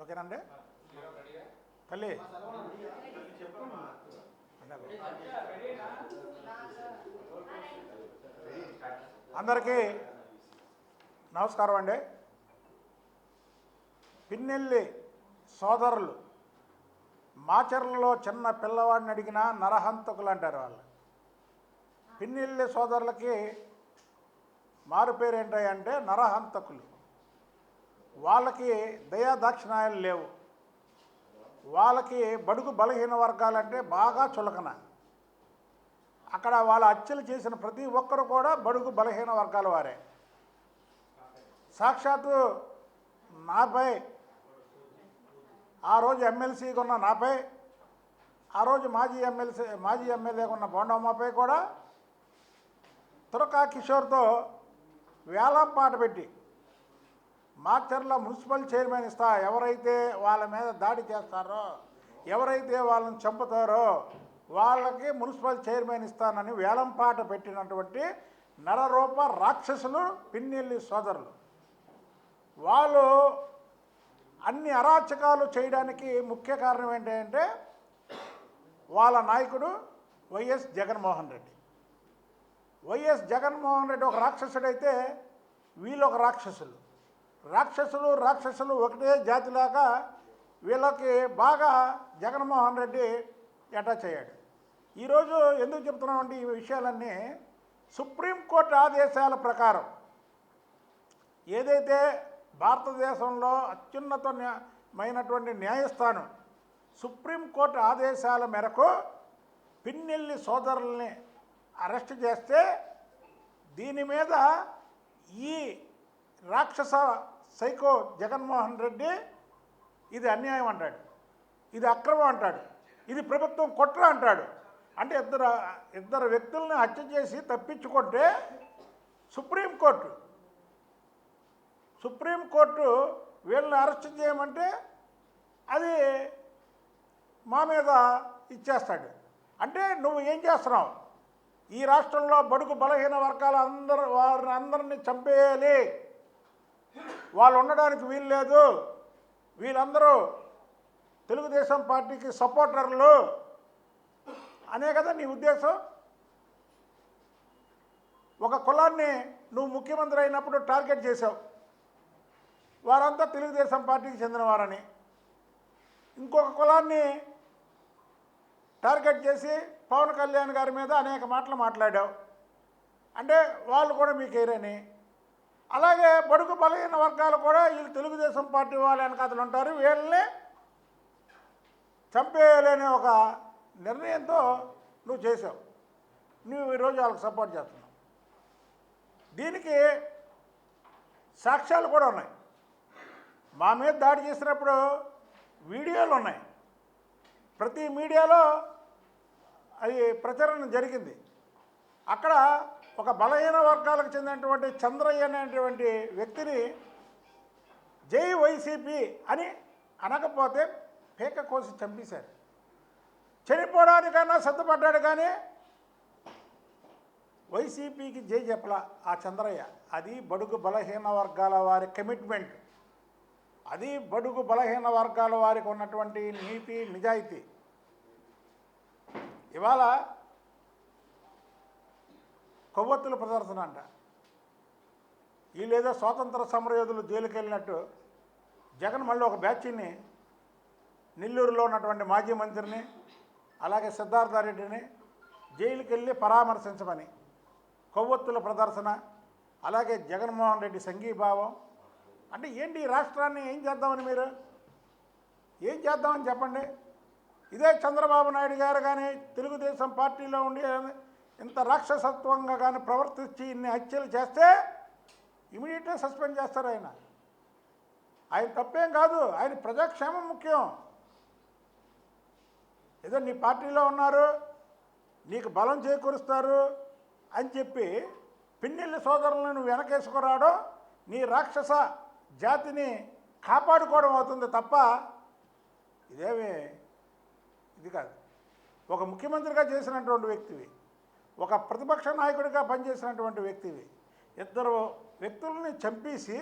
ఓకేనండి తల్లి అందరికీ నమస్కారం అండి. పిన్నెల్లి సోదరులు మాచర్లలో చిన్న పిల్లవాడిని అడిగినా నరహంతకులు అంటారు వాళ్ళు. పిన్నెల్లి సోదరులకి మారు పేరు ఏంటంటే నరహంతకులు. వాళ్ళకి దయాదాక్షిణాయాలు లేవు. వాళ్ళకి బడుగు బలహీన వర్గాలంటే బాగా చులకన. అక్కడ వాళ్ళ హత్యలు చేసిన ప్రతి ఒక్కరు కూడా బడుగు బలహీన వర్గాల వారే. సాక్షాత్తు నాపై ఆ రోజు ఎమ్మెల్సీగా ఉన్న నాపై, ఆ రోజు మాజీ ఎమ్మెల్యేగా ఉన్న బోండమ్మపై కూడా తురకా కిషోర్తో వేలం పాట పెట్టి మాచర్ల మున్సిపల్ చైర్మన్ ఇస్తా, ఎవరైతే వాళ్ళ మీద దాడి చేస్తారో, ఎవరైతే వాళ్ళని చంపుతారో వాళ్ళకి మున్సిపల్ చైర్మన్ ఇస్తానని వేలం పాట పెట్టినటువంటి నరరూప రాక్షసులు పిన్నెల్లి సోదరులు. వాళ్ళు అన్ని అరాచకాలు చేయడానికి ముఖ్య కారణం ఏంటంటే వాళ్ళ నాయకుడు వైఎస్ జగన్మోహన్ రెడ్డి. వైఎస్ జగన్మోహన్ రెడ్డి ఒక రాక్షసుడైతే వీళ్ళు ఒక రాక్షసులు. రాక్షసులు ఒకటే జాతిలాగా వీళ్ళకి బాగా జగన్మోహన్ రెడ్డి అటాచ్ అయ్యాడు. ఈరోజు ఎందుకు చెప్తున్నామంటే ఈ విషయాలన్నీ సుప్రీంకోర్టు ఆదేశాల ప్రకారం ఏదైతే భారతదేశంలో అత్యున్నతమైనటువంటి న్యాయస్థానం సుప్రీంకోర్టు ఆదేశాల మేరకు పిన్నెల్లి సోదరుల్ని అరెస్ట్ చేస్తే దీని మీద ఈ రాక్షస సైకో జగన్మోహన్ రెడ్డి ఇది అన్యాయం అంటాడు, ఇది అక్రమం అంటాడు, ఇది ప్రభుత్వం కుట్ర అంటాడు. అంటే ఇద్దరు వ్యక్తుల్ని హత్య చేసి తప్పించుకుంటే సుప్రీంకోర్టు వీళ్ళని అరెస్ట్ చేయమంటే అది మా మీద ఇచ్చేస్తాడు. అంటే నువ్వు ఏం చేస్తున్నావు? ఈ రాష్ట్రంలో బడుగు బలహీన వర్గాల వారిని అందరినీ చంపేయాలి, వాళ్ళు ఉండడానికి వీలు లేదు, వీళ్ళందరూ తెలుగుదేశం పార్టీకి సపోర్టర్లు అనే కదా నీ ఉద్దేశం. ఒక కులాన్ని నువ్వు ముఖ్యమంత్రి అయినప్పుడు టార్గెట్ చేశావు, వారంతా తెలుగుదేశం పార్టీకి చెందినవారని. ఇంకొక కులాన్ని టార్గెట్ చేసి పవన్ కళ్యాణ్ గారి మీద అనేక మాటలు మాట్లాడావు, అంటే వాళ్ళు కూడా మీకు ఏరని. అలాగే బడుగు బలహీన వర్గాలు కూడా వీళ్ళు తెలుగుదేశం పార్టీ వాళ్ళు వెనకాతలు ఉంటారు, వీళ్ళని చంపేయాలనే ఒక నిర్ణయంతో నువ్వు చేసావు. నువ్వు ఈరోజు వాళ్ళకి సపోర్ట్ చేస్తున్నావు. దీనికి సాక్ష్యాలు కూడా ఉన్నాయి. మా మీద దాడి చేసినప్పుడు వీడియోలు ఉన్నాయి, ప్రతి మీడియాలో అది ప్రచారం జరిగింది. అక్కడ ఒక బలహీన వర్గాలకు చెందినటువంటి చంద్రయ్య అనేటువంటి వ్యక్తిని జై వైసీపీ అని అనకపోతే పేక కోసి చంపేశారు. చనిపోవడానికన్నా సిద్ధపడ్డాడు, కానీ వైసీపీకి జై చెప్పలా ఆ చంద్రయ్య. అది బడుగు బలహీన వర్గాల వారి కమిట్మెంట్, అది బడుగు బలహీన వర్గాల వారికి ఉన్నటువంటి నీతి నిజాయితీ. ఇవాళ కొవ్వొత్తుల ప్రదర్శన అంట. వీళ్ళేదో స్వాతంత్ర సమరయోధులు జైలుకి వెళ్ళినట్టు జగన్ మళ్ళీ ఒక బ్యాచ్ని నెల్లూరులో ఉన్నటువంటి మాజీ మంత్రిని అలాగే సిద్ధార్థారెడ్డిని జైలుకి వెళ్ళి పరామర్శించమని కొవ్వొత్తుల ప్రదర్శన, అలాగే జగన్మోహన్ రెడ్డి సంఘీభావం. అంటే ఏంటి ఈ రాష్ట్రాన్ని ఏం చేద్దామని, మీరు ఏం చేద్దామని చెప్పండి. ఇదే చంద్రబాబు నాయుడు గారు కానీ తెలుగుదేశం పార్టీలో ఉండి ఇంత రాక్షసత్వంగా కానీ ప్రవర్తించి ఇన్ని హత్యలు చేస్తే ఇమీడియట్గా సస్పెండ్ చేస్తారు. ఆయన తప్పేం కాదు, ఆయన ప్రజాక్షేమం ముఖ్యం. ఏదో నీ పార్టీలో ఉన్నారు, నీకు బలం చేకూరుస్తారు అని చెప్పి పిన్నెల్లి సోదరులను నువ్వు వెనకేసుకురావడం నీ రాక్షస జాతిని కాపాడుకోవడం అవుతుంది తప్ప ఇదేమి ఇది కాదు. ఒక ముఖ్యమంత్రిగా చేసినటువంటి వ్యక్తివి, ఒక ప్రతిపక్ష నాయకుడిగా పనిచేసినటువంటి వ్యక్తివి, ఇద్దరు వ్యక్తుల్ని చంపేసి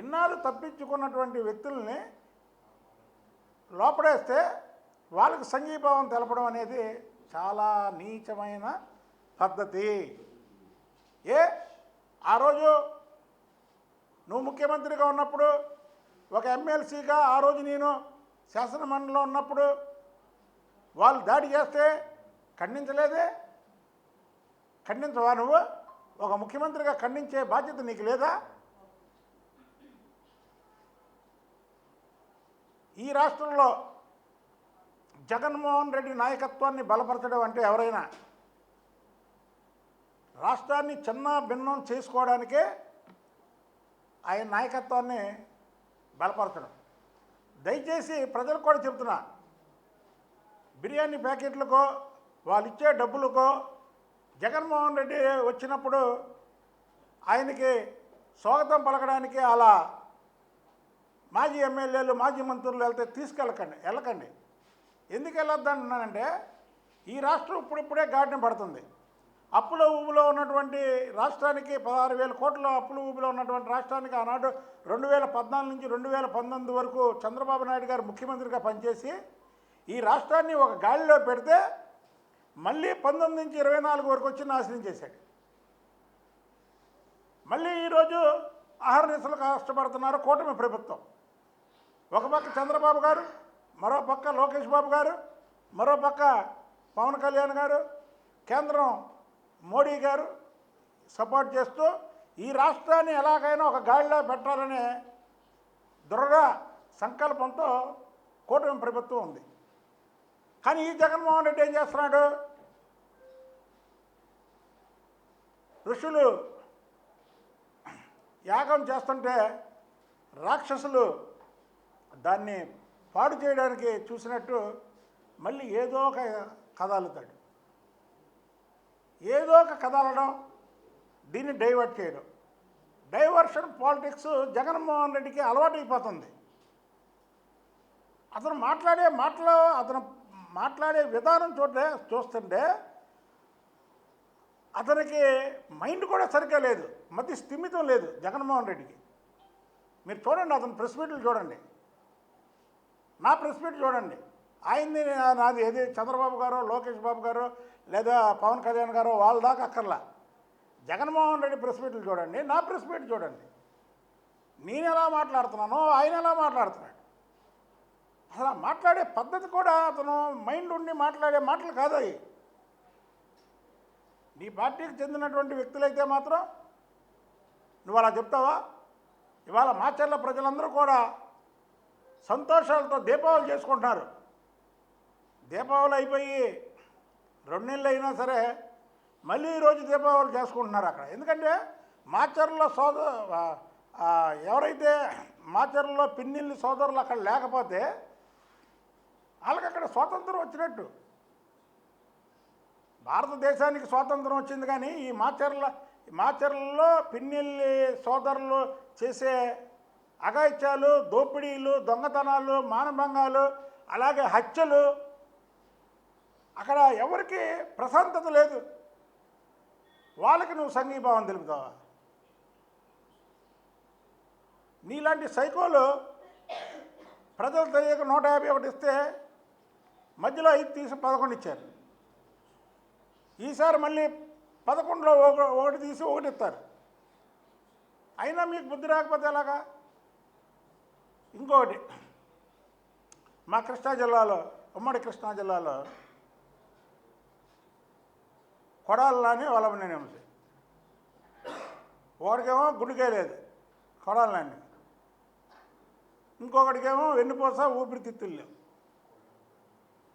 ఇన్నాళ్ళు తప్పించుకున్నటువంటి వ్యక్తుల్ని లోపడేస్తే వాళ్ళకి సంఘీభావం తెలపడం అనేది చాలా నీచమైన పద్ధతి. ఆ రోజు నువ్వు ముఖ్యమంత్రిగా ఉన్నప్పుడు, ఒక ఎమ్మెల్సీగా ఆ రోజు నేను శాసనమండలిలో ఉన్నప్పుడు వాళ్ళు దాడి చేస్తే ఖండించలేదే? ఖండించవా నువ్వు? ఒక ముఖ్యమంత్రిగా ఖండించే బాధ్యత నీకు లేదా? ఈ రాష్ట్రంలో జగన్మోహన్ రెడ్డి నాయకత్వాన్ని బలపరచడం అంటే ఎవరైనా రాష్ట్రాన్ని చిన్న భిన్నం చేసుకోవడానికే ఆయన నాయకత్వాన్ని బలపరచడం. దయచేసి ప్రజలకు కూడా చెప్తున్నా, బిర్యానీ ప్యాకెట్లకో వాళ్ళు ఇచ్చే డబ్బులకో జగన్మోహన్ రెడ్డి వచ్చినప్పుడు ఆయనకి స్వాగతం పలకడానికి అలా మాజీ ఎమ్మెల్యేలు మాజీ మంత్రులు వెళ్తే వెళ్ళకండి. ఎందుకు వెళ్ళొద్దంటున్నానంటే, ఈ రాష్ట్రం ఇప్పుడిప్పుడే గాడిన పడుతుంది. అప్పుల ఊబిలో ఉన్నటువంటి రాష్ట్రానికి 16,000 కోట్ల అప్పుల ఊబిలో ఉన్నటువంటి రాష్ట్రానికి ఆనాడు 2014 నుంచి 2019 వరకు చంద్రబాబు నాయుడు గారు ముఖ్యమంత్రిగా పనిచేసి ఈ రాష్ట్రాన్ని ఒక గాడిలో పెడితే మళ్ళీ 19 నుంచి 24 వరకు వచ్చి నాశనం చేశాడు. మళ్ళీ ఈరోజు అహర్నిశలు కష్టపడుతున్నారు కూటమి ప్రభుత్వం. ఒక పక్క చంద్రబాబు గారు, మరో పక్క లోకేష్ బాబు గారు, మరో పక్క పవన్ కళ్యాణ్ గారు, కేంద్రం మోడీ గారు సపోర్ట్ చేస్తూ ఈ రాష్ట్రాన్ని ఎలాగైనా ఒక గాడిలో పెట్టాలనే దృఢ సంకల్పంతో కూటమి ప్రభుత్వం ఉంది. కానీ ఈ జగన్మోహన్ రెడ్డి ఏం చేస్తున్నాడు? ఋషులు యాగం చేస్తుంటే రాక్షసులు దాన్ని పాడు చేయడానికి చూసినట్టు మళ్ళీ ఏదో ఒక కథ అల్లుతాడు. ఏదో ఒక కథ అల్లడం, దీన్ని డైవర్ట్ చేయడం. డైవర్షన్ పాలిటిక్స్ జగన్మోహన్ రెడ్డికి అలవాటైపోతుంది. అతను మాట్లాడే విధానం చూస్తుంటే అతనికి మైండ్ కూడా సరిగ్గా లేదు, మతి స్థిమితం లేదు జగన్మోహన్ రెడ్డికి. మీరు చూడండి, అతను ప్రెస్ మీట్లు చూడండి, నా ప్రెస్ మీట్ చూడండి, ఆయన్ని నాది ఏది చంద్రబాబు గారు, లోకేష్ బాబు గారు లేదా పవన్ కళ్యాణ్ గారు వాళ్ళ దాకా అక్కర్లా. జగన్మోహన్ రెడ్డి ప్రెస్ మీట్లు చూడండి, నా ప్రెస్ మీట్ చూడండి. నేను ఎలా మాట్లాడుతున్నానో ఆయన ఎలా మాట్లాడుతున్నాడు. అసలు మాట్లాడే పద్ధతి కూడా అతను మైండ్ ఉండి మాట్లాడే మాటలు కాదు అవి. నీ పార్టీకి చెందినటువంటి వ్యక్తులైతే మాత్రం నువ్వు అలా చెప్తావా? ఇవాళ మాచర్ల ప్రజలందరూ కూడా సంతోషాలతో దీపావళి చేసుకుంటున్నారు. దీపావళి అయిపోయి 2 నెలలు అయినా సరే మళ్ళీ ఈరోజు దీపావళి చేసుకుంటున్నారు అక్కడ. ఎందుకంటే మాచర్ల ఎవరైతే మాచర్లలో పిన్నిల్లి సోదరులు అక్కడ లేకపోతే వాళ్ళకి అక్కడ స్వాతంత్రం వచ్చినట్టు. భారతదేశానికి స్వాతంత్రం వచ్చింది, కానీ ఈ మాచర్లలో పిన్నిల్లి సోదరులు చేసే అఘాయిత్యాలు, దోపిడీలు, దొంగతనాలు, మానభంగాలు, అలాగే హత్యలు, అక్కడ ఎవరికి ప్రశాంతత లేదు. వాళ్ళకి నువ్వు సంఘీభావం తెలుపుతావా? నీలాంటి సైకోలు ప్రజలు తెలియక 151 ఇస్తే మధ్యలో 5 తీసి 11 ఇచ్చారు. ఈసారి మళ్ళీ 11లో 1 తీసి 1 ఇస్తారు. అయినా మీకు బుద్ధి రాకపోతే ఎలాగా? ఇంకొకటి, మా కృష్ణా జిల్లాలో, ఉమ్మడి కృష్ణా జిల్లాలో కొడాలని వలమనేని వంశీ, ఒకడికేమో గుండెకే లేదు కొడాలని, ఇంకొకటికేమో వెన్నుపూస ఊపిరితిత్తులు.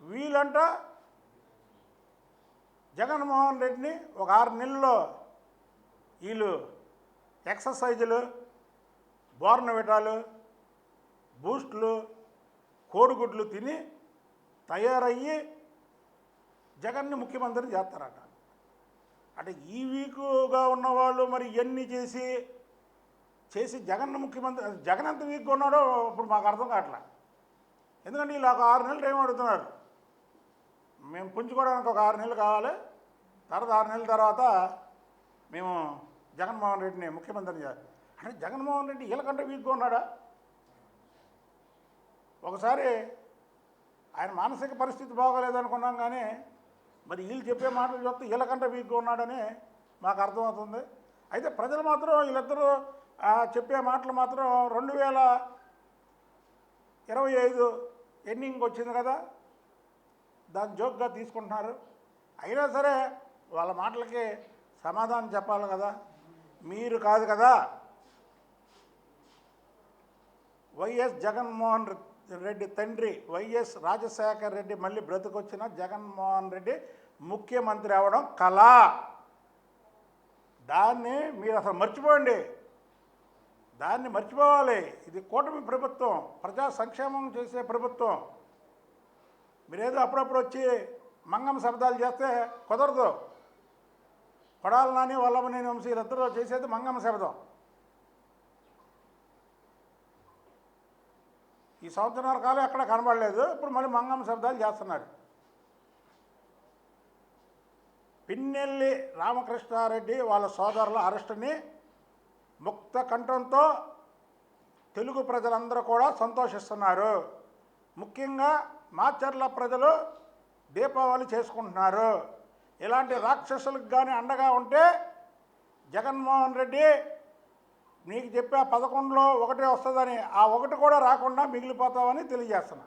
వీళ్ళంట జగన్మోహన్ రెడ్డిని ఒక 6 నెలల్లో వీళ్ళు ఎక్సర్సైజులు, బోర్నవిటాలు, బూస్టులు, కోడిగుడ్లు తిని తయారయ్యి జగన్ని ముఖ్యమంత్రిని చేస్తారట. అంటే ఈ వీకుగా ఉన్నవాళ్ళు మరి ఇవన్నీ చేసి జగన్ ముఖ్యమంత్రి, జగన్ ఎంత వీక్గా ఉన్నాడో ఇప్పుడు మాకు అర్థం కావట్లే. ఎందుకంటే వీళ్ళు ఒక 6 నెలలు ఏం అడుగుతున్నారు, మేము పుంజుకోవడానికి ఒక 6 నెలలు కావాలి, తర్వాత 6 నెలల తర్వాత మేము జగన్మోహన్ రెడ్డిని ముఖ్యమంత్రిని చేయాలి. అంటే జగన్మోహన్ రెడ్డి వీళ్ళకంటే వీక్గా ఉన్నాడా? ఒకసారి ఆయన మానసిక పరిస్థితి బాగోలేదనుకున్నాం, కానీ మరి వీళ్ళు చెప్పే మాటలు చూస్తే వీళ్ళకంటే వీక్గా ఉన్నాడని మాకు అర్థమవుతుంది. అయితే ప్రజలు మాత్రం వీళ్ళిద్దరూ చెప్పే మాటలు మాత్రం 2025 ఎండింగ్ వచ్చింది కదా, దాన్ని జోక్గా తీసుకుంటున్నారు. అయినా సరే వాళ్ళ మాటలకి సమాధానం చెప్పాలి కదా. మీరు కాదు కదా, వైఎస్ జగన్మోహన్ రెడ్డి తండ్రి వైఎస్ రాజశేఖర్ రెడ్డి మళ్ళీ బ్రతికొచ్చిన జగన్మోహన్ రెడ్డి ముఖ్యమంత్రి అవ్వడం కళ. దాన్ని మీరు అసలు మర్చిపోండి, దాన్ని మర్చిపోవాలి. ఇది కూటమి ప్రభుత్వం, ప్రజా సంక్షేమం చేసే ప్రభుత్వం. మీరేదో అప్పుడప్పుడు వచ్చి మంగం శబ్దాలు చేస్తే కుదరదు. కొడాలి నాని వల్లభనేని వంశీయులిద్దరూ చేసేది మంగం శబ్దం. ఈ సంవత్సరాల కాలం ఎక్కడ కనబడలేదు, ఇప్పుడు మళ్ళీ మంగం శబ్దాలు చేస్తున్నారు. పిన్నెల్లి రామకృష్ణారెడ్డి వాళ్ళ సోదరుల అరెస్టుని ముక్త కంఠంతో తెలుగు ప్రజలందరూ కూడా సంతోషిస్తున్నారు. ముఖ్యంగా మాచర్ల ప్రజలు దీపావళి చేసుకుంటున్నారు. ఇలాంటి రాక్షసులకు కానీ అండగా ఉంటే జగన్మోహన్ రెడ్డి నీకు చెప్పే 11లో 1 వస్తుందని, ఆ 1 కూడా రాకుండా మిగిలిపోతామని తెలియజేస్తున్నా.